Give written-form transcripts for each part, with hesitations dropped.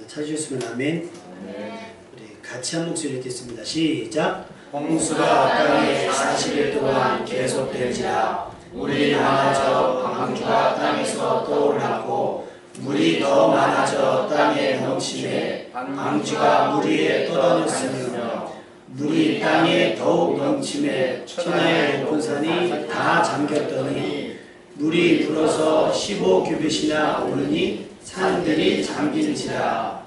찾으셨으면 아멘. 우리 같이 한 목소리 읽겠습니다. 시작. 홍수가 땅에 40일 동안 계속될지라 물이 많아져 방주가 땅에서 떠올랐고 물이 더 많아져 땅에 넘치매 방주가 물 위에 떠다녔으며 물이 땅에 더욱 넘치매 천하의 높은 산이 다 잠겼더니 물이 불어서 15규빗이나 오르니 산들이 잠긴지라.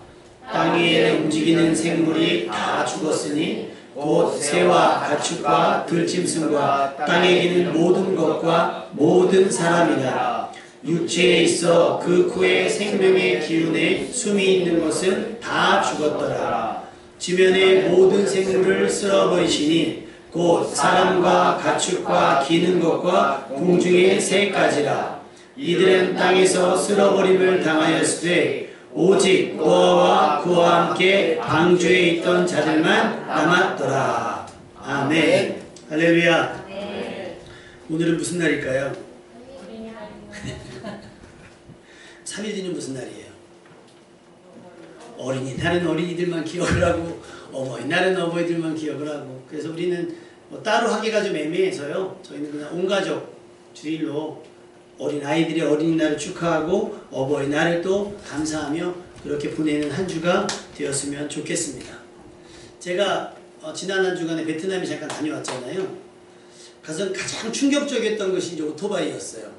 땅 위에 움직이는 생물이 다 죽었으니 곧 새와 가축과 들짐승과 땅에 기는 모든 것과 모든 사람이라. 육지에 있어 그 코에 생명의 기운에 숨이 있는 것은 다 죽었더라. 지면의 모든 생물을 쓸어버리시니 곧 사람과 가축과 기는 것과 공중의 새까지라. 이들은 땅에서 쓸어버림을 당하였으되 오직 노아와 그와 함께 방주에 있던 자들만 남았더라. 아멘. 할렐루야. 오늘은 무슨 날일까요? 3일 뒤는 무슨 날이에요? 어린이날은 어린이들만 기억을 하고 어버이날은 어버이들만 기억을 하고, 그래서 우리는 뭐 따로 하기가 좀 애매해서요, 저희는 그냥 온 가족 주일로 어린아이들의 어린이날을 축하하고 어버이날을 또 감사하며 그렇게 보내는 한 주가 되었으면 좋겠습니다. 제가 지난 한 주간에 베트남에 잠깐 다녀왔잖아요. 가서 가장 충격적이었던 것이 이제 오토바이였어요.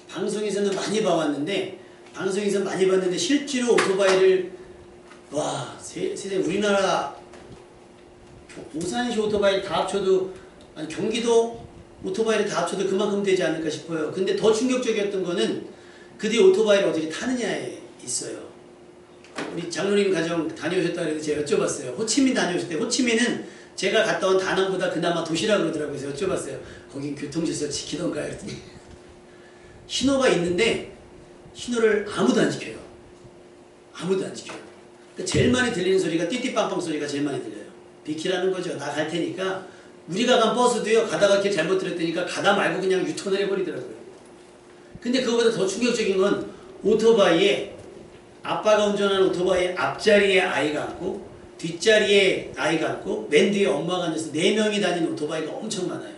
방송에서는 많이 봐왔는데, 실제로 오토바이를, 와, 세상에 우리나라 오산시 오토바이 다 합쳐도, 아니 경기도 오토바이를 다 합쳐도 그만큼 되지 않을까 싶어요. 근데 더 충격적이었던 거는 그들이 오토바이를 어떻게 타느냐에 있어요. 우리 장로님 가정 다녀오셨다고 해서 제가 여쭤봤어요. 호치민 다녀오실 때, 호치민은 제가 갔다 온 다낭보다 그나마 도시라 그러더라고요. 그래서 여쭤봤어요. 거긴 교통질서 지키던가요? 그랬더니 신호가 있는데 신호를 아무도 안 지켜요. 아무도 안 지켜요. 그러니까 제일 많이 들리는 소리가 띠띠빵빵 소리가 제일 많이 들려요. 비키라는 거죠. 나 갈 테니까. 우리가 간 버스도요, 가다가 이렇게 잘못 들었다니까 가다 말고 그냥 유턴을 해버리더라고요. 근데 그거보다 더 충격적인 건 오토바이에, 아빠가 운전하는 오토바이에 앞자리에 아이가 앉고 뒷자리에 아이가 앉고 맨 뒤에 엄마가 앉아서 4명이 다니는 오토바이가 엄청 많아요.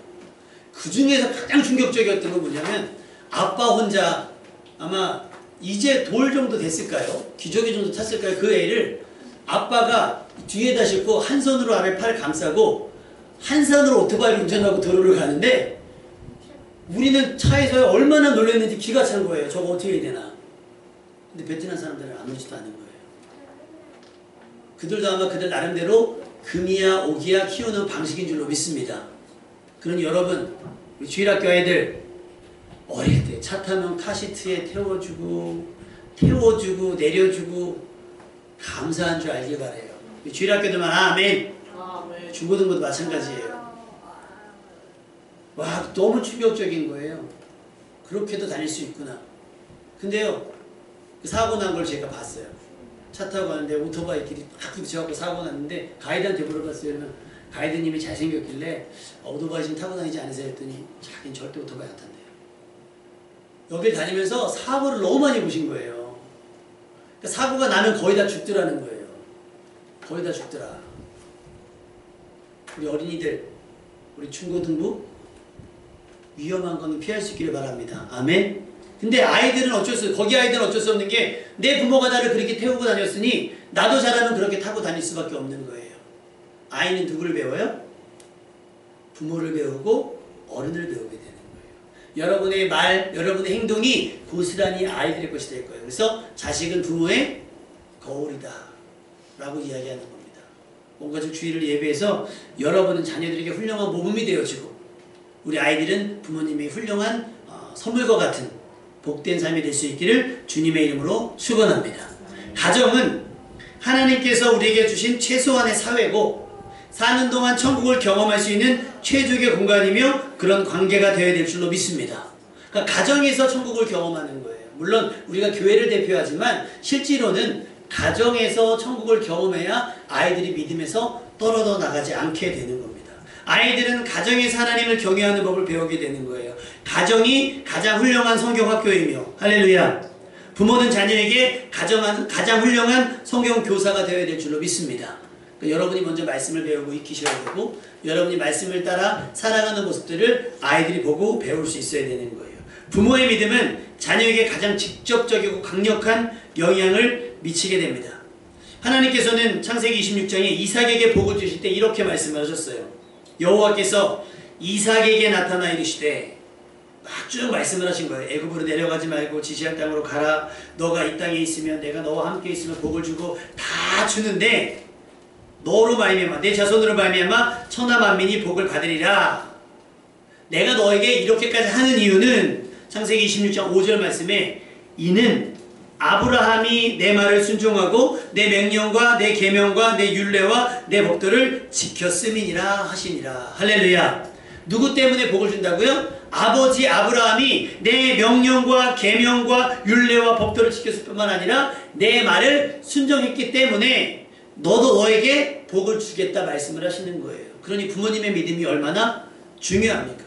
그 중에서 가장 충격적이었던 건 뭐냐면, 아빠 혼자 아마 이제 돌 정도 됐을까요? 기저귀 정도 탔을까요? 그 애를 아빠가 뒤에다 싣고 한 손으로 아래 팔 감싸고 한 손으로 오토바이를 운전하고 도로를 가는데, 우리는 차에서 얼마나 놀랐는지 기가 찬 거예요. 저거 어떻게 해야 되나. 근데 베트남 사람들은 아무렇지도 않은 거예요. 그들도 아마 그들 나름대로 금이야 오기야 키우는 방식인 줄로 믿습니다. 그러니 여러분, 우리 주일학교 아이들 어릴 때 차 타면 카시트에 태워주고 내려주고 감사한 줄 알길 바래요. 주일학교들만 아멘. 중고등부도 마찬가지예요. 와, 너무 충격적인 거예요. 그렇게도 다닐 수 있구나. 근데요, 그 사고 난 걸 제가 봤어요. 차 타고 가는데 오토바이 길이 딱 부딪혀갖고 사고 났는데, 가이드한테 물어봤어요. 그러면 가이드님이 잘생겼길래 오토바이 지금 타고 다니지 않으세요? 했더니 자기는 절대 오토바이 안 탄대요. 여길 다니면서 사고를 너무 많이 보신 거예요. 그러니까 사고가 나면 거의 다 죽더라는 거예요. 거의 다 죽더라. 우리 어린이들, 우리 중고등부 위험한 거는 피할 수 있기를 바랍니다. 아멘. 근데 아이들은 거기 아이들은 어쩔 수 없는 게, 내 부모가 나를 그렇게 태우고 다녔으니 나도 잘하면 그렇게 타고 다닐 수밖에 없는 거예요. 아이는 누구를 배워요? 부모를 배우고 어른을 배우게 되는 거예요. 여러분의 말, 여러분의 행동이 고스란히 아이들의 것이 될 거예요. 그래서 자식은 부모의 거울이다 라고 이야기하는 겁니다. 온가족 주일을 예배해서 여러분은 자녀들에게 훌륭한 모범이 되어지고, 우리 아이들은 부모님의 훌륭한 선물과 같은 복된 삶이 될 수 있기를 주님의 이름으로 축원합니다. 가정은 하나님께서 우리에게 주신 최소한의 사회고, 사는 동안 천국을 경험할 수 있는 최적의 공간이며 그런 관계가 되어야 될 줄로 믿습니다. 그러니까 가정에서 천국을 경험하는 거예요. 물론 우리가 교회를 대표하지만 실제로는 가정에서 천국을 경험해야 아이들이 믿음에서 떨어져 나가지 않게 되는 겁니다. 아이들은 가정에서 하나님을 경외하는 법을 배우게 되는 거예요. 가정이 가장 훌륭한 성경학교이며, 할렐루야, 부모는 자녀에게 가장 훌륭한 성경 교사가 되어야 될 줄로 믿습니다. 그러니까 여러분이 먼저 말씀을 배우고 익히셔야 되고 여러분이 말씀을 따라 살아가는 모습들을 아이들이 보고 배울 수 있어야 되는 거예요. 부모의 믿음은 자녀에게 가장 직접적이고 강력한 영향을 미치게 됩니다. 하나님께서는 창세기 26장에 이삭에게 복을 주실 때 이렇게 말씀하셨어요. 여호와께서 이삭에게 나타나 이르시되 막 쭉 말씀을 하신 거예요. 애굽으로 내려가지 말고 지시할 땅으로 가라. 너가 이 땅에 있으면 내가 너와 함께 있으면 복을 주고 다 주는데 너로 말미암아 내 자손으로 말미암아 천하 만민이 복을 받으리라. 내가 너에게 이렇게까지 하는 이유는 창세기 26장 5절 말씀에 이는 아브라함이 내 말을 순종하고 내 명령과 내 계명과 내 율례와 내 법도를 지켰음이니라 하시니라. 할렐루야. 누구 때문에 복을 준다고요? 아버지 아브라함이 내 명령과 계명과 율례와 법도를 지켰을 뿐만 아니라 내 말을 순종했기 때문에 너도 너에게 복을 주겠다 말씀을 하시는 거예요. 그러니 부모님의 믿음이 얼마나 중요합니까?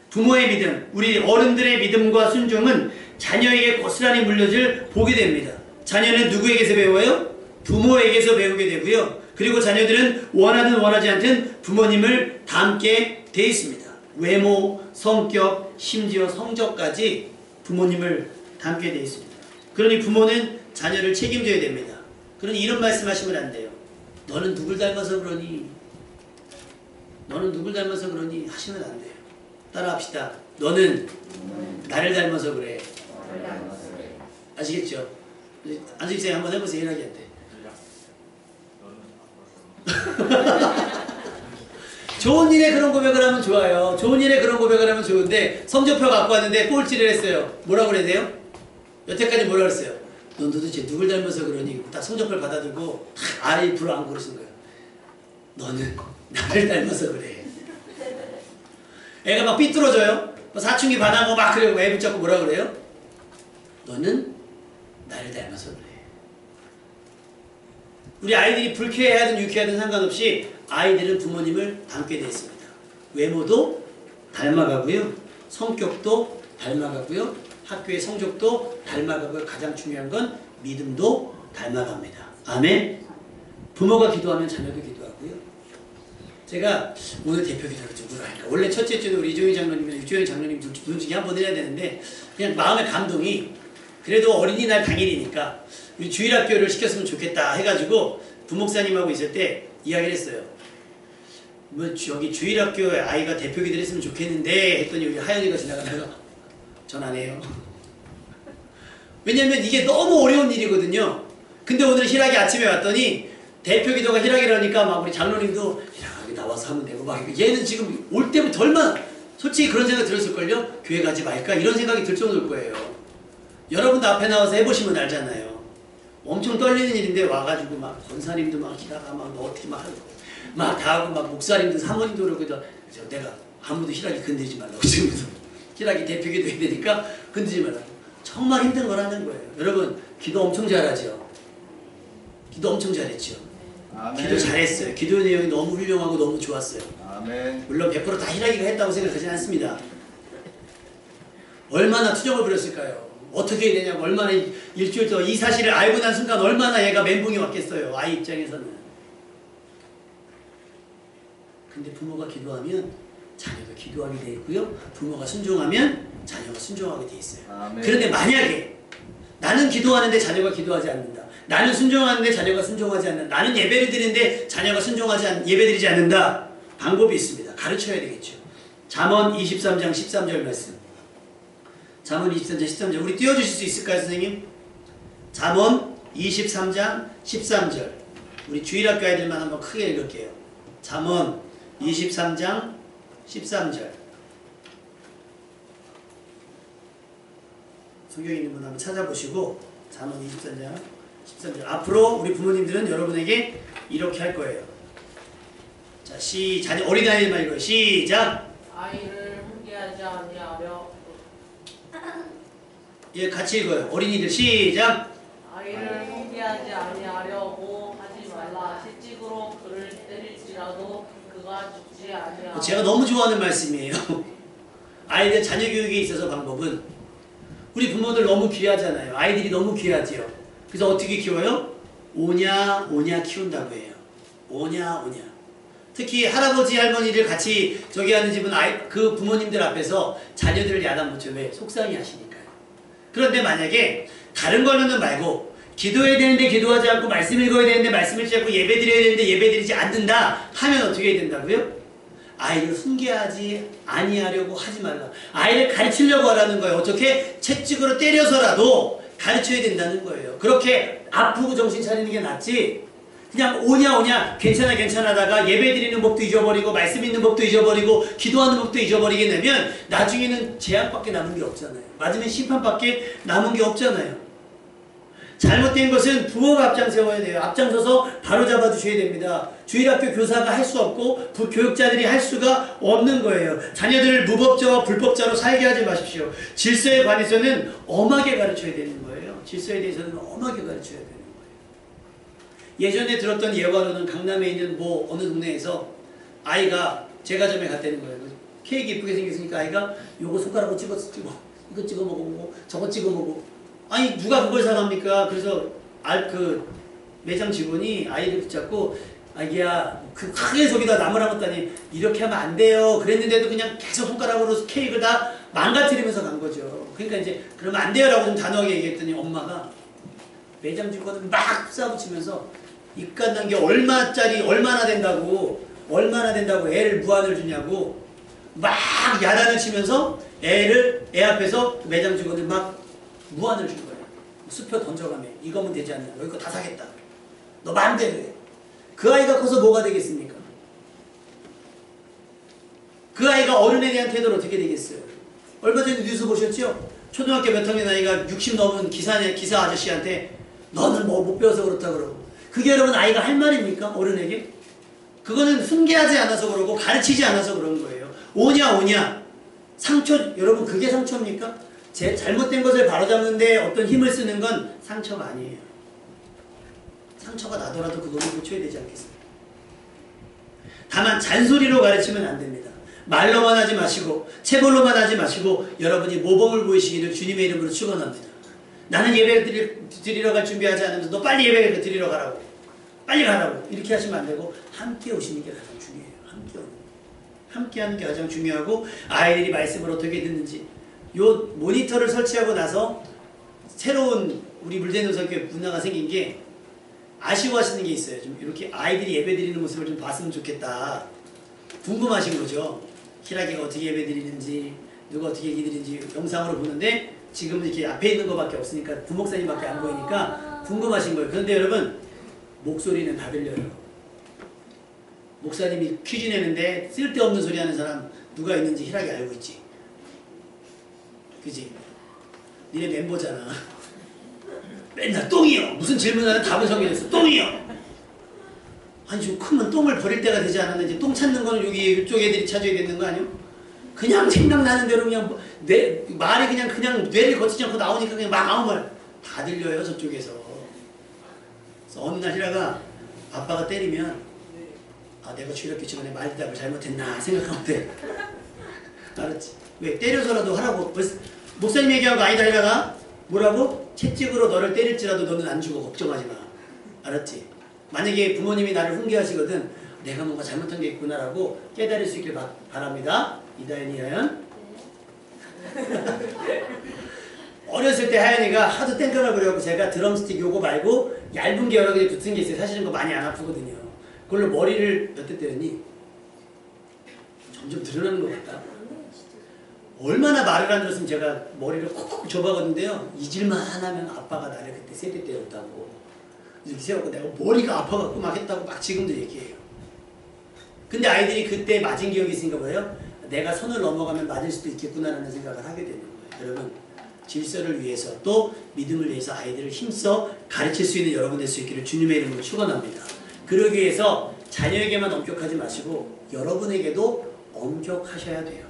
부모의 믿음, 우리 어른들의 믿음과 순종은 자녀에게 고스란히 물려질 복이 됩니다. 자녀는 누구에게서 배워요? 부모에게서 배우게 되고요. 그리고 자녀들은 원하든 원하지 않든 부모님을 닮게 돼 있습니다. 외모, 성격, 심지어 성적까지 부모님을 닮게 돼 있습니다. 그러니 부모는 자녀를 책임져야 됩니다. 그러니 이런 말씀하시면 안 돼요. 너는 누굴 닮아서 그러니? 너는 누굴 닮아서 그러니? 하시면 안 돼요. 따라합시다. 너는 나를 닮아서 그래. 아시겠죠? 안식생 한번 해보세요. 일하기한테. 좋은 일에 그런 고백을 하면 좋아요. 좋은 일에 그런 고백을 하면 좋은데 성적표 갖고 왔는데 꼴찌를 했어요. 뭐라고 그래야 돼요? 여태까지 뭐라고 그랬어요? 넌 도대체 누굴 닮아서 그러니? 딱 성적표를 받아들고 탁 아래 불을 안고 그러신 거예요. 너는 나를 닮아서 그래. 애가 막 삐뚤어져요. 사춘기 반하고 막 그래요. 애 붙잡고 뭐라 그래요? 너는 나를 닮아서 그래. 우리 아이들이 불쾌하든 유쾌하든 상관없이 아이들은 부모님을 닮게 되어 있습니다. 외모도 닮아가고요. 성격도 닮아가고요. 학교의 성적도 닮아가고요. 가장 중요한 건 믿음도 닮아갑니다. 아멘. 부모가 기도하면 자녀도 기도하고요. 제가 오늘 대표 기도를 누구로 할까? 원래 첫째 주는 우리 이종희 장로님이나 유종희 장로님 둘 중에 한 번 해야 되는데 그냥 마음의 감동이 그래도 어린이날 당일이니까 우리 주일학교를 시켰으면 좋겠다 해가지고 부목사님하고 있을 때 이야기를 했어요. 뭐 여기 주일학교에 아이가 대표 기도를 했으면 좋겠는데 했더니 우리 하연이가 지나가다가 전 안 해요. 왜냐면 이게 너무 어려운 일이거든요. 근데 오늘 희락이 아침에 왔더니 대표 기도가 희락이라니까 막 우리 장로님도 희락이 나와서 하면 되고 막 얘는 지금 올 때부터 얼마나 솔직히 그런 생각 들었을걸요? 교회 가지 말까? 이런 생각이 들 정도일 거예요. 여러분도 앞에 나와서 해보시면 알잖아요. 엄청 떨리는 일인데 와가지고 막 권사님도 막 희락아 막 너 어떻게 막 하고 막 다 하고 막 목사님도 사모님도 그러고 내가 아무도 희락이 건드리지 말라고 지금부터 희락이 대표 기도해야 되니까 건드리지 말라고 정말 힘든 거라는 거예요. 여러분 기도 엄청 잘하죠. 기도 엄청 잘했죠. 아멘. 기도 잘했어요. 기도 내용이 너무 훌륭하고 너무 좋았어요. 아멘. 물론 100% 다 희락이가 했다고 생각하지는 않습니다. 얼마나 투정을 부렸을까요? 어떻게 해야 되냐고 얼마나 일주일 동안 이 사실을 알고 난 순간 얼마나 얘가 멘붕이 왔겠어요. 아이 입장에서는. 근데 부모가 기도하면 자녀가 기도하게 돼 있고요. 부모가 순종하면 자녀가 순종하게 돼 있어요. 아멘. 그런데 만약에 나는 기도하는데 자녀가 기도하지 않는다. 나는 순종하는데 자녀가 순종하지 않는다. 나는 예배를 드리는데 자녀가 예배드리지 않는다. 방법이 있습니다. 가르쳐야 되겠죠. 잠언 23장 13절 말씀. 잠언 23장 13절 우리 띄워주실 수 있을까요 선생님? 잠언 23장 13절 우리 주일학교 아이들만 한번 크게 읽을게요. 잠언 23장 13절 성경에 있는 분 한번 찾아보시고 잠언 23장 13절 앞으로 우리 부모님들은 여러분에게 이렇게 할 거예요. 자, 어린아이들만 읽어요. 시작! 아이를 훈계하지 아니하려 예, 같이 읽어요. 어린이들 시작! 아이를 훈계하지 아니하려고 하지 말라. 실직으로 그를 때릴지라도 그가 죽지 아니하고. 제가 너무 좋아하는 말씀이에요. 아이들 자녀 교육에 있어서 방법은 우리 부모들 너무 귀하잖아요. 아이들이 너무 귀하지요. 그래서 어떻게 키워요? 오냐 오냐 키운다고 해요. 오냐 오냐. 특히 할아버지 할머니를 같이 저기 하는 집은 그 부모님들 앞에서 자녀들을 야단 못 쳐. 왜? 속상해 하시니까요. 그런데 만약에 다른 거는 말고 기도해야 되는데 기도하지 않고 말씀 읽어야 되는데 말씀 읽지 않고 예배 드려야 되는데 예배 드리지 않는다 하면 어떻게 해야 된다고요? 아이를 훈계하지 아니하려고 하지 말라. 아이를 가르치려고 하라는 거예요. 어떻게? 채찍으로 때려서라도 가르쳐야 된다는 거예요. 그렇게 아프고 정신 차리는 게 낫지 그냥 오냐 오냐 괜찮아 괜찮아다가 예배 드리는 법도 잊어버리고 말씀 읽는 법도 잊어버리고 기도하는 법도 잊어버리게 되면 나중에는 재앙밖에 남은 게 없잖아요. 맞으면 심판밖에 남은 게 없잖아요. 잘못된 것은 부모가 앞장서야 돼요. 앞장서서 바로잡아 주셔야 됩니다. 주일학교 교사가 할 수 없고 교육자들이 할 수가 없는 거예요. 자녀들을 무법자와 불법자로 살게 하지 마십시오. 질서에 관해서는 엄하게 가르쳐야 되는 거예요. 질서에 대해서는 엄하게 가르쳐야 되는 거예요. 예전에 들었던 예화로는 강남에 있는 뭐 어느 동네에서 아이가 제과점에 갔다는 거예요. 케이크 이쁘게 생겼으니까 아이가 요거 손가락으로 찍어 이거 찍어 먹고 저거 찍어 먹고 아니 누가 그걸 사갑니까? 그래서 그 매장 직원이 아이를 붙잡고 아기야 그 크게 저기다 나무라 놨다니 이렇게 하면 안 돼요. 그랬는데도 그냥 계속 손가락으로 케이크를 다 망가뜨리면서 간 거죠. 그러니까 이제 그러면 안 돼요라고 좀 단호하게 얘기했더니 엄마가 매장 직원을 막 쏴붙이면서 입간난 게 얼마나 된다고 애를 무안을 주냐고 막 야단을 치면서 애 앞에서 매장 직원을 막 무안을 준 거예요. 수표 던져가며 이거면 되지 않냐. 여기 거 다 사겠다. 너 마음대로 해. 그 아이가 커서 뭐가 되겠습니까? 그 아이가 어른에 대한 태도는 어떻게 되겠어요? 얼마 전에 뉴스 보셨죠? 초등학교 몇 학년 아이가 60 넘은 기사 아저씨한테 너는 뭐 못 배워서 그렇다 그러고 그게 여러분 아이가 할 말입니까? 어른에게? 그거는 훈계하지 않아서 그러고 가르치지 않아서 그런 거예요. 오냐 상처 여러분 그게 상처입니까? 잘못된 것을 바로잡는데 어떤 힘을 쓰는 건 상처가 아니에요. 상처가 나더라도 그거는 고쳐야 되지 않겠습니까? 다만 잔소리로 가르치면 안 됩니다. 말로만 하지 마시고 체벌로만 하지 마시고 여러분이 모범을 보이시기를 주님의 이름으로 축원합니다. 나는 예배 드리러 갈 준비하지 않으면서 너 빨리 예배 드리러 가라고 빨리 가라고 이렇게 하시면 안 되고 함께 오시는 게 가장 중요해요. 함께 하는 게 가장 중요하고 아이들이 말씀을 어떻게 듣는지 요 모니터를 설치하고 나서 새로운 우리 물대노사교회 문화가 생긴 게 아쉬워하시는 게 있어요. 좀 이렇게 아이들이 예배드리는 모습을 좀 봤으면 좋겠다. 궁금하신 거죠. 희락이가 어떻게 예배드리는지 누가 어떻게 얘기드리는지 영상으로 보는데 지금은 이렇게 앞에 있는 것밖에 없으니까 부목사님밖에 안 보이니까 궁금하신 거예요. 그런데 여러분 목소리는 다 들려요. 목사님이 퀴즈 내는데 쓸데없는 소리 하는 사람 누가 있는지 희락이 알고 있지. 그지? 니네 멤버잖아. 맨날 똥이요. 무슨 질문하는 답을 정해졌어. 똥이요. 아니 좀 크면 똥을 버릴 때가 되지 않았는지 똥 찾는 거는 이쪽 애들이 찾아야 되는 거 아니요? 그냥 생각나는 대로 그냥 말이 그냥 뇌를 거치지 않고 나오니까 그냥 막 아무 말 다 들려요 저쪽에서. 그래서 어느 날 희라가 아빠가 때리면 아 내가 주일학교 직원에 말대답을 잘못했나 생각하면 돼. 알았지? 왜? 때려서라도 하라고. 목사님 얘기하고 아니다 희라가 뭐라고? 채찍으로 너를 때릴지라도 너는 안 죽어. 걱정하지 마. 알았지? 만약에 부모님이 나를 훈계하시거든 내가 뭔가 잘못한 게 있구나라고 깨달을 수 있길 바랍니다. 이다연이 하연. 어렸을 때 하연이가 하도 땡깡을 부려갖고 제가 드럼스틱 요거 말고 얇은 게 여러 개 붙은 게 있어요. 사실은 그거 많이 안 아프거든요. 그걸로 머리를 몇 대 때렸니? 점점 드러나는 것 같다. 얼마나 말을 안 들었으면 제가 머리를 콕콕 줘박았는데요. 잊을만 하면 아빠가 나를 그때 세 대 때렸다고 이렇게 세웠고 내가 머리가 아파갖고 막 했다고 막 지금도 얘기해요. 근데 아이들이 그때 맞은 기억이 있으니까 뭐예요? 내가 선을 넘어가면 맞을 수도 있겠구나라는 생각을 하게 되는 거예요. 여러분 질서를 위해서 또 믿음을 위해서 아이들을 힘써 가르칠 수 있는 여러분 될 수 있기를 주님의 이름으로 축원합니다. 그러기 위해서 자녀에게만 엄격하지 마시고 여러분에게도 엄격하셔야 돼요.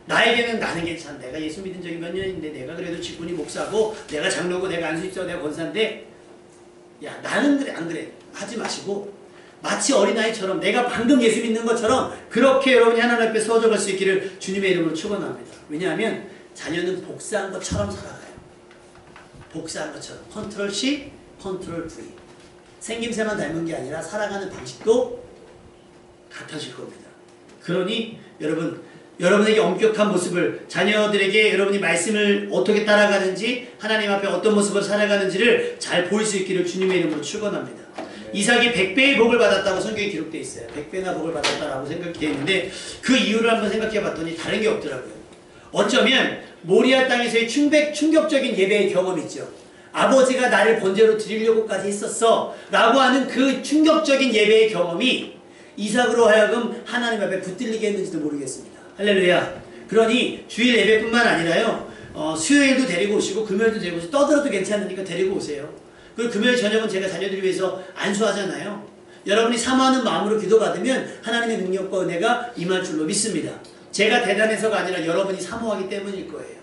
나에게는 나는 괜찮아. 내가 예수 믿은 적이 몇 년인데 내가 그래도 직분이 목사고 내가 장로고 내가 안수집사고 내가 권사인데 야 나는 그래 안 그래 하지 마시고 마치 어린아이처럼 내가 방금 예수 믿는 것처럼 그렇게 여러분이 하나님 앞에 서져갈 수 있기를 주님의 이름으로 축원합니다. 왜냐하면 자녀는 복사한 것처럼 살아가요. 복사한 것처럼. 컨트롤 C, 컨트롤 V. 생김새만 닮은 게 아니라 살아가는 방식도 같아질 겁니다. 그러니 여러분에게 엄격한 모습을, 자녀들에게 여러분이 말씀을 어떻게 따라가는지, 하나님 앞에 어떤 모습을 살아가는지를 잘 보일 수 있기를 주님의 이름으로 축원합니다. 이삭이 100배의 복을 받았다고 성경에 기록되어 있어요. 100배나 복을 받았다라고 생각되어 있는데 그 이유를 한번 생각해 봤더니 다른 게 없더라고요. 어쩌면 모리아 땅에서의 충격적인 예배의 경험이 있죠. 아버지가 나를 번제로 드리려고까지 했었어 라고 하는 그 충격적인 예배의 경험이 이삭으로 하여금 하나님 앞에 붙들리게 했는지도 모르겠습니다. 할렐루야. 그러니 주일 예배뿐만 아니라요, 수요일도 데리고 오시고 금요일도 데리고 오시고 떠들어도 괜찮으니까 데리고 오세요. 그리고 금요일 저녁은 제가 자녀들을 위해서 안수하잖아요. 여러분이 사모하는 마음으로 기도받으면 하나님의 능력과 은혜가 임할 줄로 믿습니다. 제가 대단해서가 아니라 여러분이 사모하기 때문일 거예요.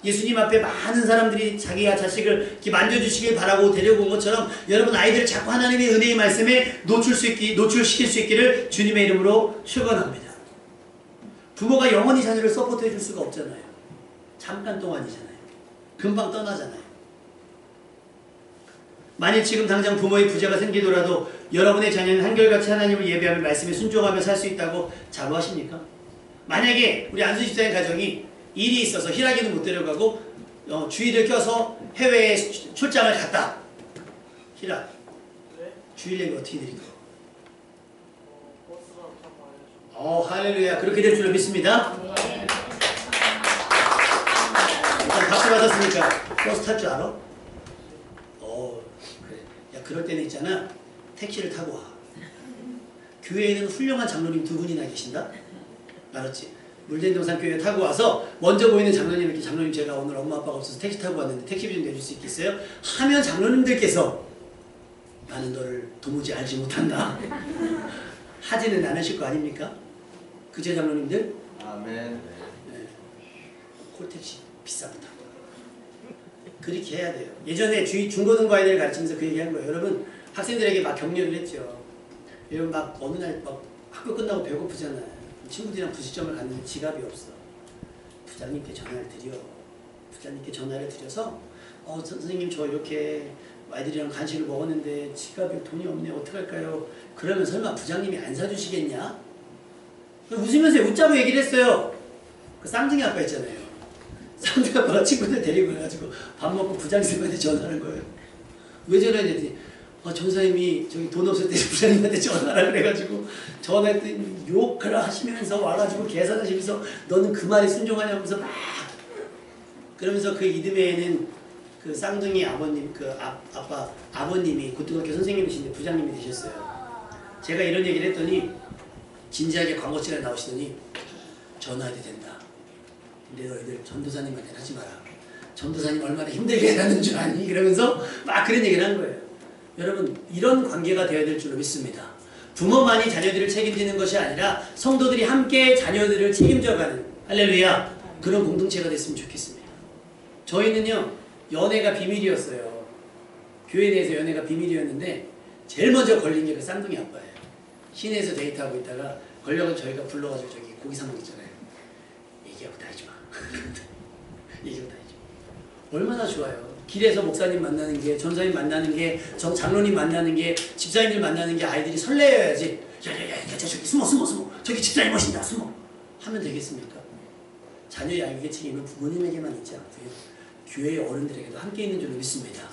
예수님 앞에 많은 사람들이 자기 자식을 이렇게 만져주시길 바라고 데려온 것처럼 여러분 아이들을 자꾸 하나님의 은혜의 말씀에 노출시킬 수 있기를 주님의 이름으로 축원합니다. 부모가 영원히 자녀를 서포트해 줄 수가 없잖아요. 잠깐 동안이잖아요. 금방 떠나잖아요. 만일 지금 당장 부모의 부재가 생기더라도 여러분의 자녀는 한결같이 하나님을 예배하며 말씀에 순종하며 살 수 있다고 자부하십니까? 만약에 우리 안수 집사님 가정이 일이 있어서 희락이는 못 데려가고 주일을 껴서 해외에 출장을 갔다. 희락, 주일 예배 어떻게 드릴까? 할렐루야. 그렇게 될 줄로 믿습니다. 일단 박수 받았으니까 버스 탈 줄 알아? 그래. 야, 그럴 때는 있잖아. 택시를 타고 와. 교회에는 훌륭한 장로님 2분이나 계신다? 알았지? 물된동산 교회 타고 와서 먼저 보이는 장로님, 이렇게 장로님 제가 오늘 엄마 아빠가 없어서 택시 타고 왔는데 택시비 좀 내줄 수 있겠어요? 하면 장로님들께서 나는 너를 도무지 알지 못한다. 하지는 않으실 거 아닙니까? 그제 장로님들? 아멘. 네. 콜택시 비싸부터. 그렇게 해야 돼요. 예전에 중고등부 아이들을 가르치면서 그 얘기한 거예요. 여러분 학생들에게 막 격려를 했죠. 여러분 막 어느 날 막 학교 끝나고 배고프잖아요. 친구들이랑 부시점을 갔는데 지갑이 없어. 부장님께 전화를 드려. 부장님께 전화를 드려서 선생님 저 이렇게 아이들이랑 간식을 먹었는데 지갑에 돈이 없네. 어떡할까요? 그러면 설마 부장님이 안 사주시겠냐? 웃으면서 웃자고 얘기를 했어요. 그 쌍둥이 아빠 있잖아요. 쌍둥이 아빠가 친구들 데리고 가가지고 밥 먹고 부장님한테 전화하는 거예요. 왜 전화했는지 전사님이 저기 돈 없을 때 부장님한테 전화를 그래가지고 전화했더니 욕을 하시면서 와가지고 계산하시면서 너는 그 말에 순종하냐면서 막 그러면서 그 이듬해에는 그 쌍둥이 아버님 그 아버님이 고등학교 선생님이신데 부장님이 되셨어요. 제가 이런 얘기를 했더니 진지하게 광고치를 나오시더니 전화해도 된다. 근데 너희들 전도사님한테는 하지 마라. 전도사님 얼마나 힘들게 하는 줄 아니? 그러면서 막 그런 얘기를 한 거예요. 여러분 이런 관계가 되어야 될 줄로 믿습니다. 부모만이 자녀들을 책임지는 것이 아니라 성도들이 함께 자녀들을 책임져가는 할렐루야 그런 공동체가 됐으면 좋겠습니다. 저희는요 연애가 비밀이었어요. 교회 내에서 연애가 비밀이었는데 제일 먼저 걸린 게 그 쌍둥이 아빠예요. 시내에서 데이트하고 있다가 걸려서 저희가 불러가지고 저기 고기 사 먹잖아요. 얘기하고 다니지 마. 얘기하고 다니지 마. 얼마나 좋아요. 길에서 목사님 만나는 게, 전사님 만나는 게, 장로님 만나는 게, 집사님들 만나는 게 아이들이 설레어야지. 야야야, 저기 숨어. 저기 집사님 오신다. 숨어. 하면 되겠습니까? 자녀 양육의 책임은 부모님에게만 있지 않고요. 교회의 어른들에게도 함께 있는 줄로 믿습니다.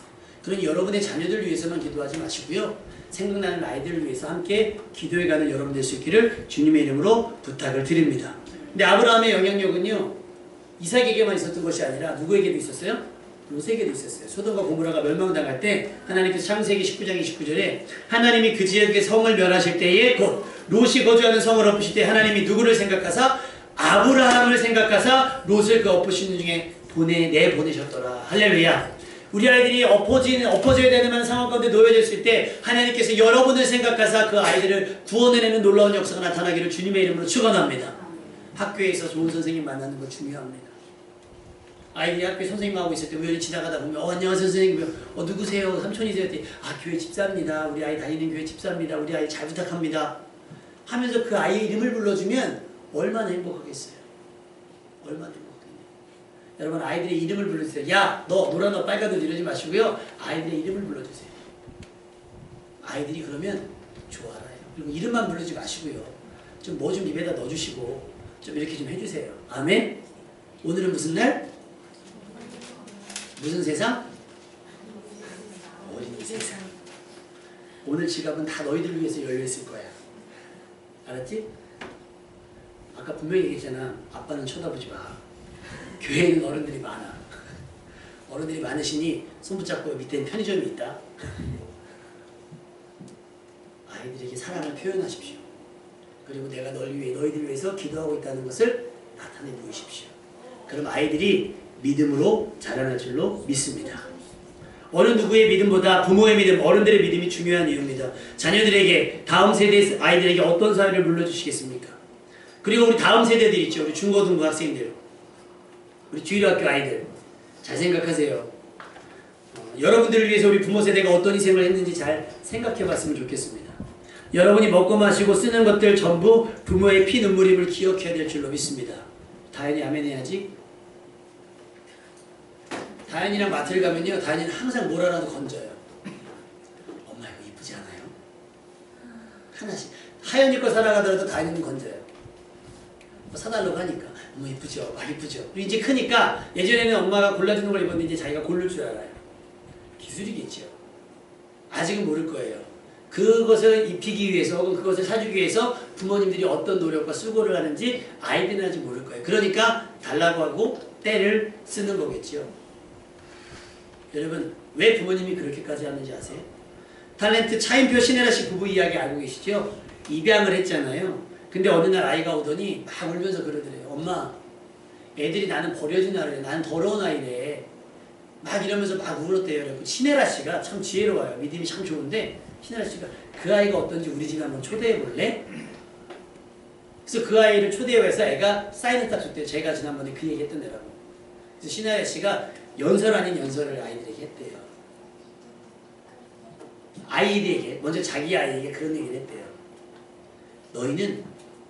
그러니 여러분의 자녀들 위해서만 기도하지 마시고요. 생각나는 아이들을 위해서 함께 기도해가는 여러분 될 수 있기를 주님의 이름으로 부탁을 드립니다. 근데 아브라함의 영향력은요. 이삭에게만 있었던 것이 아니라 누구에게도 있었어요? 롯에게도 있었어요. 소돔과 고모라가 멸망당할 때 하나님께서 창세기 19장 29절에 하나님이 그 지역의 성을 멸하실 때에 곧 롯이 거주하는 성을 엎으실 때 하나님이 누구를 생각하사 아브라함을 생각하사 롯을 그 엎으시는 중에 내보내셨더라. 할렐루야. 우리 아이들이 엎어져야 되는 상황 가운데 놓여졌을 때 하나님께서 여러분을 생각하사 그 아이들을 구원해내는 놀라운 역사가 나타나기를 주님의 이름으로 축원합니다. 학교에서 좋은 선생님 만나는 거 중요합니다. 아이들이 학교에 선생님하고 있을 때 우연히 지나가다 보면 안녕하세요 선생님 누구세요? 삼촌이세요? 교회 집사입니다. 우리 아이 다니는 교회 집사입니다. 우리 아이 잘 부탁합니다. 하면서 그 아이의 이름을 불러주면 얼마나 행복하겠어요. 얼마나 행복하겠냐. 여러분 아이들의 이름을 불러주세요. 야, 너 노란 옷 빨간 옷 이러지 마시고요. 아이들의 이름을 불러주세요. 아이들이 그러면 좋아해요. 그리고 이름만 부르지 마시고요. 좀 뭐 좀 입에다 넣어주시고 좀 이렇게 좀 해주세요. 아멘. 오늘은 무슨 날? 무슨 세상? 어린이 세상. 오늘 지갑은 다 너희들을 위해서 열려있을 거야. 알았지? 아까 분명히 얘기했잖아. 아빠는 쳐다보지 마. 교회에는 어른들이 많아. 어른들이 많으시니 손 붙잡고 밑에는 편의점이 있다. 아이들에게 사랑을 표현하십시오. 그리고 내가 너희들 위해서 기도하고 있다는 것을 나타내 보이십시오. 그럼 아이들이 믿음으로 자라날 줄로 믿습니다. 어느 누구의 믿음보다 부모의 믿음, 어른들의 믿음이 중요한 이유입니다. 자녀들에게, 다음 세대 아이들에게 어떤 사회를 물려주시겠습니까? 그리고 우리 다음 세대들 있죠. 우리 중고등부 학생들, 우리 주일학교 아이들 잘 생각하세요. 여러분들을 위해서 우리 부모 세대가 어떤 희생을 했는지 잘 생각해 봤으면 좋겠습니다. 여러분이 먹고 마시고 쓰는 것들 전부 부모의 피 눈물임을 기억해야 될 줄로 믿습니다. 다현이 아멘 해야지. 다현이랑 마트를 가면요, 다현이는 항상 뭘 하나도 건져요. 엄마 이거 이쁘지 않아요? 하나씩. 하연이 거 사나가더라도 다현이는 건져요. 뭐 사달라고 하니까 너무 이쁘죠? 막 이쁘죠? 그리고 이제 크니까 예전에는 엄마가 골라주는 걸 입었는데 이제 자기가 고를 줄 알아요. 기술이겠죠. 아직은 모를 거예요. 그것을 입히기 위해서 혹은 그것을 사주기 위해서 부모님들이 어떤 노력과 수고를 하는지 아이들은 아직 모를 거예요. 그러니까 달라고 하고 때를 쓰는 거겠죠. 여러분 왜 부모님이 그렇게까지 하는지 아세요? 탤런트 차인표 신혜라 씨 부부 이야기 알고 계시죠? 입양을 했잖아요. 근데 어느 날 아이가 오더니 막 울면서 그러더래요. 엄마, 애들이 나는 버려진 아이래. 나는 더러운 아이래. 막 이러면서 막 울었대요. 그래서 신혜라 씨가 참 지혜로워요. 믿음이 참 좋은데 신혜라 씨가 그 아이가 어떤지 우리 집에 한번 초대해 볼래? 그래서 그 아이를 초대해서 애가 사인을 딱 줬대요. 제가 지난번에 그 얘기 했던 애라고. 그래서 신혜라 씨가 연설 아닌 연설을 아이들에게 했대요. 아이들에게, 먼저 자기 아이에게 그런 얘기를 했대요. 너희는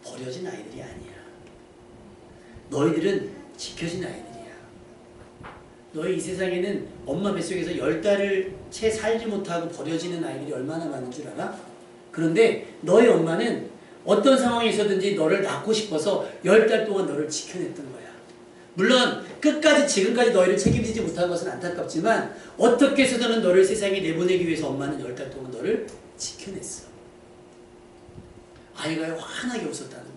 버려진 아이들이 아니야. 너희들은 지켜진 아이들이야. 너희 이 세상에는 엄마 뱃속에서 10달을 채 살지 못하고 버려지는 아이들이 얼마나 많은 줄 알아? 그런데 너희 엄마는 어떤 상황에 있었든지 너를 낳고 싶어서 10달 동안 너를 지켜냈던 거야. 물론 끝까지 지금까지 너희를 책임지지 못한 것은 안타깝지만 어떻게 해서든 너를 세상에 내보내기 위해서 엄마는 10달 동안 너를 지켜냈어. 아이가 환하게 웃었다는 거예요.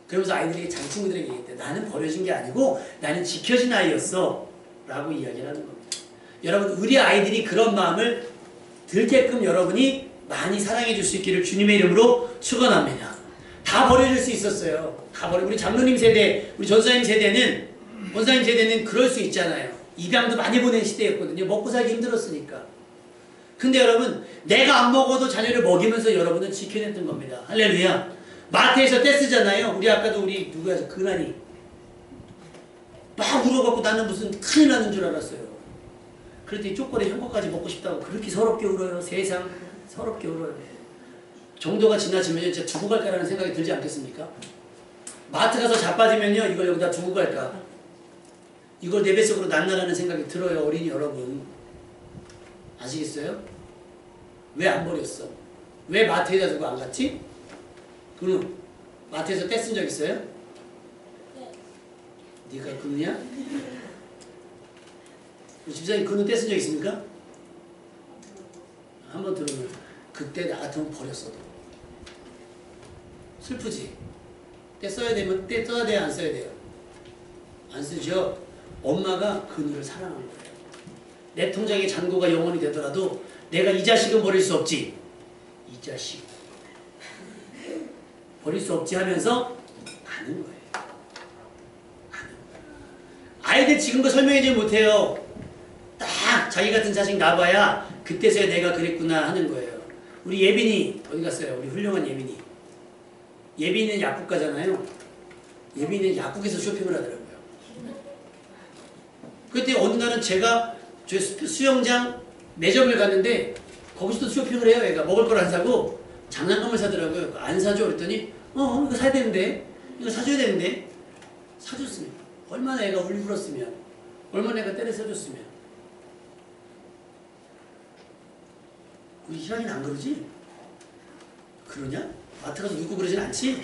그러면서 아이들에게 자기 친구들에게 얘기했대. 나는 버려진 게 아니고 나는 지켜진 아이였어 라고 이야기를 하는 겁니다. 여러분 우리 아이들이 그런 마음을 들게끔 여러분이 많이 사랑해 줄 수 있기를 주님의 이름으로 축원합니다. 다 버려줄 수 있었어요. 다 버려. 우리 장로님 세대, 우리 전사님 세대는, 원사님 세대는 그럴 수 있잖아요. 입양도 많이 보낸 시대였거든요. 먹고 살기 힘들었으니까. 근데 여러분 내가 안 먹어도 자녀를 먹이면서 여러분은 지켜냈던 겁니다. 할렐루야. 마트에서 떼쓰잖아요. 우리 아까도 우리 누구야 그날이 막 울어갖고 나는 무슨 큰일 나는 줄 알았어요. 그랬더니 쪼꼬리 형거까지 먹고 싶다고 그렇게 서럽게 울어요. 세상 서럽게 울어요. 정도가 지나치면 진짜 두고 갈까라는 생각이 들지 않겠습니까? 마트 가서 자빠지면요 이걸 여기다 두고 갈까? 이걸 내 뱃속으로 낱나라는 생각이 들어요. 어린이 여러분 아시겠어요? 왜 안 버렸어? 왜 마트에다 두고 안 갔지? 그럼 마트에서 떼쓴 적 있어요? 네. 네가 그느냐? 집사님 그는 떼쓴 적 있습니까? 한번 들으면 그때 나 같으면 버렸어도 슬프지? 떼 써야 되면 떼 써야 돼요? 안 써야 돼요? 안 쓰죠? 엄마가 그누를 사랑한 거예요. 내 통장의 잔고가 영원히 되더라도 내가 이 자식은 버릴 수 없지. 이 자식 버릴 수 없지 하면서 아는 거예요. 아는 거예요. 아이들 지금도 설명해주지 못해요. 딱 자기 같은 자식 낳아봐야 그때서야 내가 그랬구나 하는 거예요. 우리 예빈이 어디 갔어요? 우리 훌륭한 예빈이. 예빈이는 약국가잖아요. 예빈이는 약국에서 쇼핑을 하더라고요. 그때 어느 날은 제가 저 수영장 매점을 갔는데 거기서도 쇼핑을 해요. 얘가 먹을 걸 안 사고 장난감을 사더라고요. 안 사줘 그랬더니 이거 사야 되는데 이거 사줘야 되는데 사줬습니다. 얼마나 애가 울불었으면, 얼마나 애가 때려 써줬으면. 우리 희랑이는 안 그러지? 그러냐? 마트 가서 눕고 그러진 않지?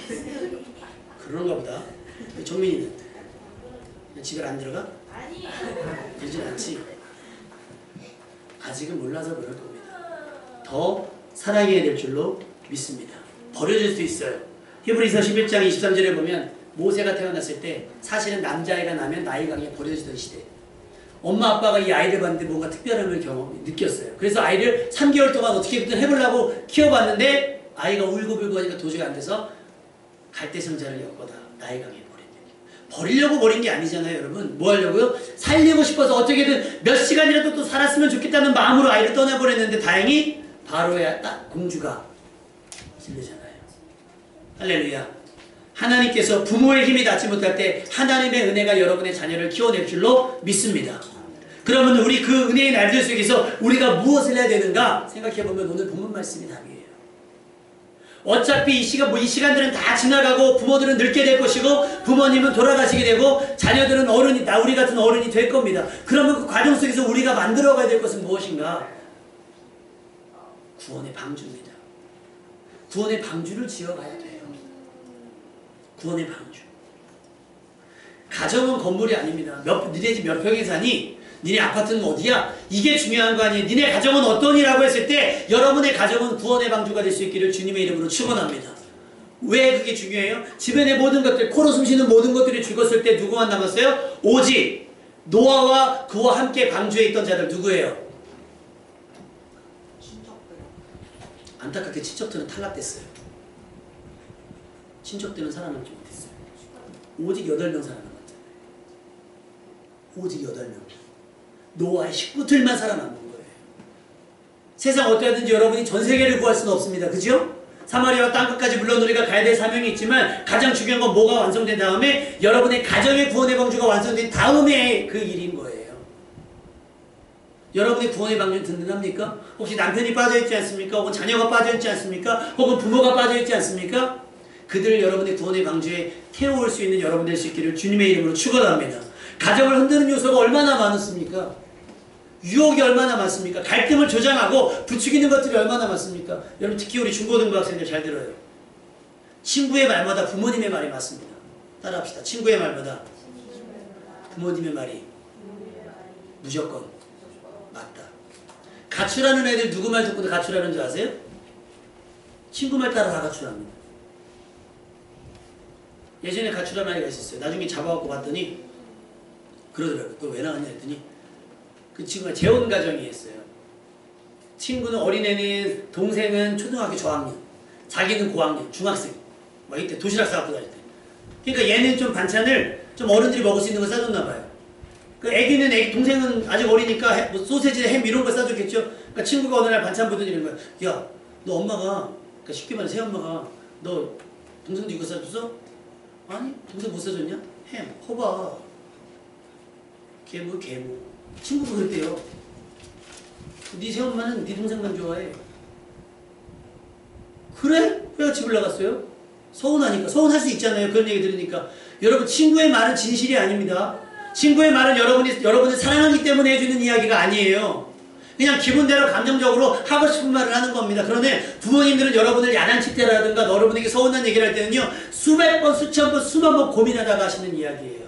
그런가 보다. 정민이는? 집에 안 들어가? 아니요. 그러진 않지? 아직은 몰라서 그럴 겁니다. 더 사랑해야 될 줄로 믿습니다. 버려질 수 있어요. 히브리서 11장 23절에 보면 모세가 태어났을 때 사실은 남자아이가 나면 나이 강에 버려지던 시대. 엄마 아빠가 이 아이를 봤는데 뭔가 특별함을 느꼈어요. 그래서 아이를 3개월 동안 어떻게든 해보려고 키워봤는데 아이가 울고불고 하니까 도저히 안 돼서 갈대성자를 엮어다 나이 강에 버리려고 버린 게 아니잖아요, 여러분. 뭐 하려고요? 살리고 싶어서 어떻게든 몇 시간이라도 또 살았으면 좋겠다는 마음으로 아이를 떠나버렸는데 다행히 바로의 딱 공주가 실려잖아요. 할렐루야. 하나님께서 부모의 힘이 닿지 못할 때 하나님의 은혜가 여러분의 자녀를 키워낼 줄로 믿습니다. 그러면 우리 그 은혜의 날들 속에서 우리가 무엇을 해야 되는가 생각해보면 오늘 본문 말씀이 답이에요. 어차피 이 시간들은 다 지나가고 부모들은 늙게 될 것이고 부모님은 돌아가시게 되고 자녀들은 어른이 우리 같은 어른이 될 겁니다. 그러면 그 과정 속에서 우리가 만들어가야 될 것은 무엇인가? 구원의 방주입니다. 구원의 방주를 지어가야 돼요. 구원의 방주. 가정은 건물이 아닙니다. 니네 집 몇 평에 사니? 니네 아파트는 어디야? 이게 중요한 거 아니에요. 니네 가정은 어떠니라고 했을 때 여러분의 가정은 구원의 방주가 될 수 있기를 주님의 이름으로 축원합니다. 왜 그게 중요해요? 주변의 모든 것들, 코로 숨쉬는 모든 것들이 죽었을 때 누구만 남았어요? 오직 노아와 그와 함께 방주에 있던 자들 누구예요? 안타깝게 친척들은 탈락됐어요. 친척들은 살아남지 못했어요. 오직 8명 살아남았잖아요. 오직 8명. 노아의 식구들만 살아남은 거예요. 세상 어떠하든지 여러분이 전 세계를 구할 수는 없습니다. 그죠? 사마리아와 땅끝까지 물론 우리가 가야 될 사명이 있지만 가장 중요한 건 뭐가 완성된 다음에 여러분의 가정의 구원의 방주가 완성된 다음에 그 일인 거예요. 여러분의 구원의 방주는 든든합니까? 혹시 남편이 빠져있지 않습니까? 혹은 자녀가 빠져있지 않습니까? 혹은 부모가 빠져있지 않습니까? 그들을 여러분의 구원의 방주에 태워올 수 있는 여러분 될 수 있기를 주님의 이름으로 축원합니다. 가정을 흔드는 요소가 얼마나 많습니까? 유혹이 얼마나 많습니까? 갈등을 조장하고 부추기는 것들이 얼마나 많습니까? 여러분 특히 우리 중고등부 학생들 잘 들어요. 친구의 말보다 부모님의 말이 맞습니다. 따라합시다. 친구의 말보다 부모님의 말이 무조건 맞다. 가출하는 애들 누구 말 듣고 가출하는 줄 아세요? 친구 말 따라 다 가출합니다. 예전에 가출한 아이가 있었어요. 나중에 잡아갖고 봤더니 그러더라고요. 너 왜 나왔냐 했더니 그 친구가 재혼 가정이었어요. 친구는 어린애는 동생은 초등학교 저학년, 자기는 고학년, 중학생. 막 이때 도시락 싸갖고 다닐 때. 그러니까 얘는 좀 반찬을 좀 어른들이 먹을 수 있는 거 싸줬나 봐요. 그 동생은 아직 어리니까 뭐 소세지, 햄 이런 거 싸줬겠죠. 그러니까 친구가 어느 날 반찬 보더니 이런 거야. 야, 너 엄마가, 그러니까 쉽게 말해 새엄마가 너 동생도 이거 싸줬어? 아니, 동생 못 싸줬냐? 햄, 호박, 개무. 친구가 그랬대요. 네 새엄마는 네 동생만 좋아해. 그래? 왜 집을 나갔어요? 서운하니까. 서운할 수 있잖아요. 그런 얘기 들으니까. 여러분 친구의 말은 진실이 아닙니다. 친구의 말은 여러분을 사랑하기 때문에 해주는 이야기가 아니에요. 그냥 기분대로 감정적으로 하고 싶은 말을 하는 겁니다. 그런데 부모님들은 여러분을 야단칠 때라든가 여러분에게 서운한 얘기를 할 때는요. 수백 번, 수천 번, 수만 번 고민하다가 하시는 이야기예요.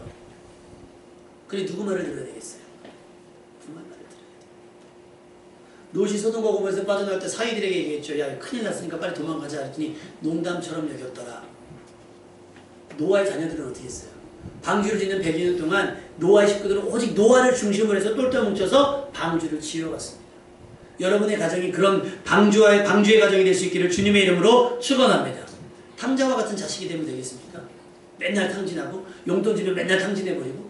그래 누구 말을 들어야 되겠어요? 롯이 소돔과 고모에서 빠져나올 때 사위들에게 얘기했죠. 야 큰일 났으니까 빨리 도망가자 했더니 농담처럼 여겼더라. 노아의 자녀들은 어떻게 했어요? 방주를 짓는 100년 동안 노아의 식구들은 오직 노아를 중심으로 해서 똘똘 뭉쳐서 방주를 지어갔습니다. 여러분의 가정이 그런 방주의 가정이 될 수 있기를 주님의 이름으로 축원합니다. 탕자와 같은 자식이 되면 되겠습니까? 맨날 탕진하고 용돈 주면 맨날 탕진해버리고.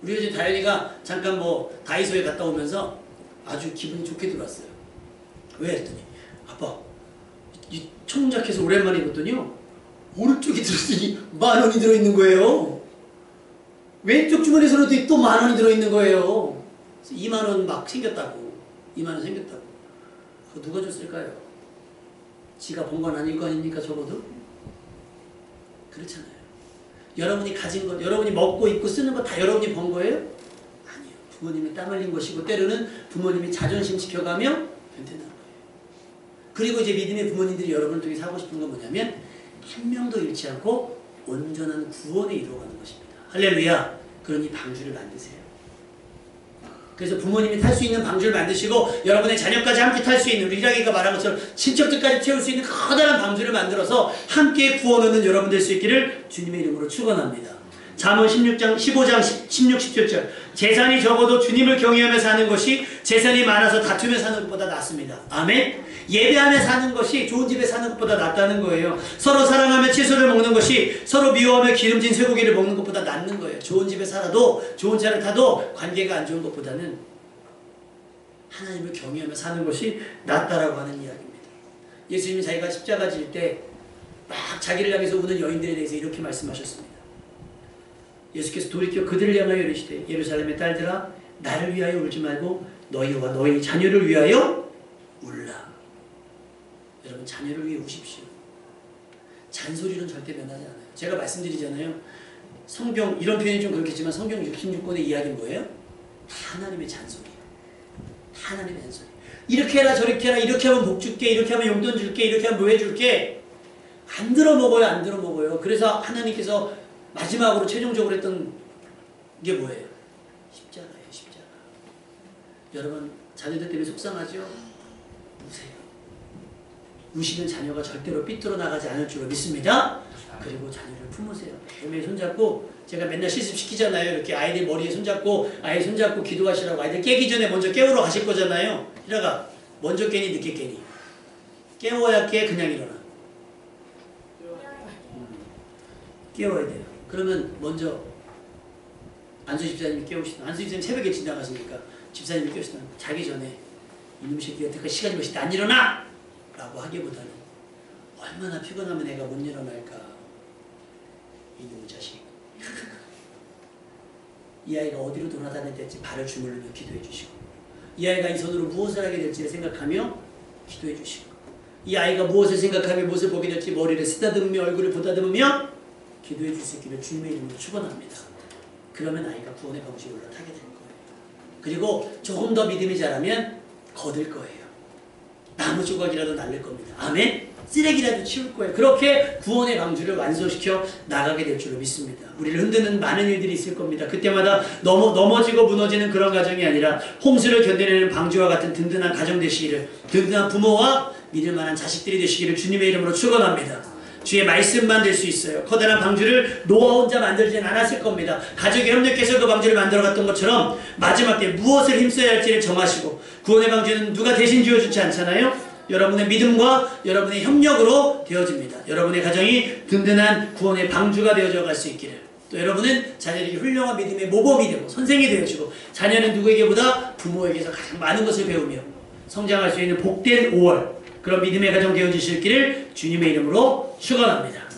우리 요즘 다현이가 잠깐 다이소에 갔다 오면서 아주 기분이 좋게 들어왔어요. 왜? 했더니 아빠 이 청자켓을 오랜만에 입었더니요 오른쪽에 들었더니 10,000원이 들어있는 거예요. 왼쪽 주머니에서도 또 10,000원이 들어있는 거예요. 20,000원 막 생겼다고. 20,000원 생겼다고. 그거 누가 줬을까요? 지가 본 건 아닐 거 아닙니까? 적어도? 그렇잖아요. 여러분이 가진 것, 여러분이 먹고 입고 쓰는 거 다 여러분이 번 거예요? 아니요. 부모님이 땀 흘린 것이고 때로는 부모님이 자존심 지켜가며 변태난 거예요. 그리고 이제 믿음의 부모님들이 여러분을 통해 하고 싶은 건 뭐냐면 한 명도 잃지 않고 온전한 구원에 이루어가는 것입니다. 할렐루야. 그러니 방주를 만드세요. 그래서 부모님이 탈 수 있는 방주를 만드시고 여러분의 자녀까지 함께 탈 수 있는 우리 이라기가 말한 것처럼 친척들까지 채울 수 있는 커다란 방주를 만들어서 함께 구원 얻는 여러분 될 수 있기를 주님의 이름으로 축원합니다. 잠언 15장 16, 17절 재산이 적어도 주님을 경외하며 사는 것이 재산이 많아서 다투며 사는 것보다 낫습니다. 아멘. 예배하며 사는 것이 좋은 집에 사는 것보다 낫다는 거예요. 서로 사랑하며 채소를 먹는 것이 서로 미워하며 기름진 쇠고기를 먹는 것보다 낫는 거예요. 좋은 집에 살아도 좋은 차를 타도 관계가 안 좋은 것보다는 하나님을 경외하며 사는 것이 낫다라고 하는 이야기입니다. 예수님이 자기가 십자가 질 때 막 자기를 향해서 우는 여인들에 대해서 이렇게 말씀하셨습니다. 예수께서 돌이켜 그들을 향하여 이르시되 예루살렘의 딸들아 나를 위하여 울지 말고 너희와 너희 자녀를 위하여 울라. 여러분 자녀를 위해 우십시오. 잔소리는 절대 변하지 않아요. 제가 말씀드리잖아요. 성경 이런 표현이 좀 그렇겠지만 성경 66권의 이야기는 뭐예요? 하나님의 잔소리예요. 하나님의 잔소리. 이렇게 해라 저렇게 해라 이렇게 하면 복 줄게 이렇게 하면 용돈 줄게 이렇게 하면 뭐 해줄게 안 들어먹어요. 안 들어먹어요. 그래서 하나님께서 마지막으로 최종적으로 했던 게 뭐예요? 십자가예요. 십자가. 여러분 자녀들 때문에 속상하죠? 우세요. 우시는 자녀가 절대로 삐뚤어 나가지 않을 줄로 믿습니다. 그리고 자녀를 품으세요. 매일 손잡고 제가 맨날 실습시키잖아요. 이렇게 아이들 머리에 손잡고 아이 손잡고 기도하시라고. 아이들 깨기 전에 먼저 깨우러 가실 거잖아요. 이라가 먼저 깨니 늦게 깨니 깨워야 깨 그냥 일어나. 깨워야 돼요. 그러면 먼저 안수 집사님이 깨우시다. 안수 집사님 새벽에 지나가시니까 집사님이 깨우시다. 자기 전에 이놈 새끼 여태까지 시간이 몇시 안 일어나! 라고 하기보다는 얼마나 피곤하면 애가 못 일어날까. 이놈 자식. 이 아이가 어디로 돌아다닐 때지 발을 주물르며 기도해 주시고 이 아이가 이 손으로 무엇을 하게 될지를 생각하며 기도해 주시고 이 아이가 무엇을 생각하며 무엇을 보게 될지 머리를 쓰다듬으며 얼굴을 보다듬으며 기도해 줄 수 있기를 주님의 이름으로 축원합니다. 그러면 아이가 구원의 방식에 올라타게 될 거예요. 그리고 조금 더 믿음이 자라면 거들 거예요. 나무 조각이라도 날릴 겁니다. 아멘? 쓰레기라도 치울 거예요. 그렇게 구원의 방주를 완성시켜 나가게 될 줄로 믿습니다. 우리를 흔드는 많은 일들이 있을 겁니다. 그때마다 넘어지고 무너지는 그런 가정이 아니라 홍수를 견뎌내는 방주와 같은 든든한 가정 되시기를 든든한 부모와 믿을 만한 자식들이 되시기를 주님의 이름으로 축원합니다. 주의 말씀만 될 수 있어요. 커다란 방주를 노아 혼자 만들진 않았을 겁니다. 가족이 협력해서 그 방주를 만들어갔던 것처럼 마지막 때 무엇을 힘써야 할지를 정하시고 구원의 방주는 누가 대신 지어주지 않잖아요. 여러분의 믿음과 여러분의 협력으로 되어집니다. 여러분의 가정이 든든한 구원의 방주가 되어져 갈 수 있기를 또 여러분은 자녀에게 훌륭한 믿음의 모범이 되고 선생이 되어지고 자녀는 누구에게보다 부모에게서 가장 많은 것을 배우며 성장할 수 있는 복된 5월 그런 믿음의 가정 되어주실 길을 주님의 이름으로 축원합니다.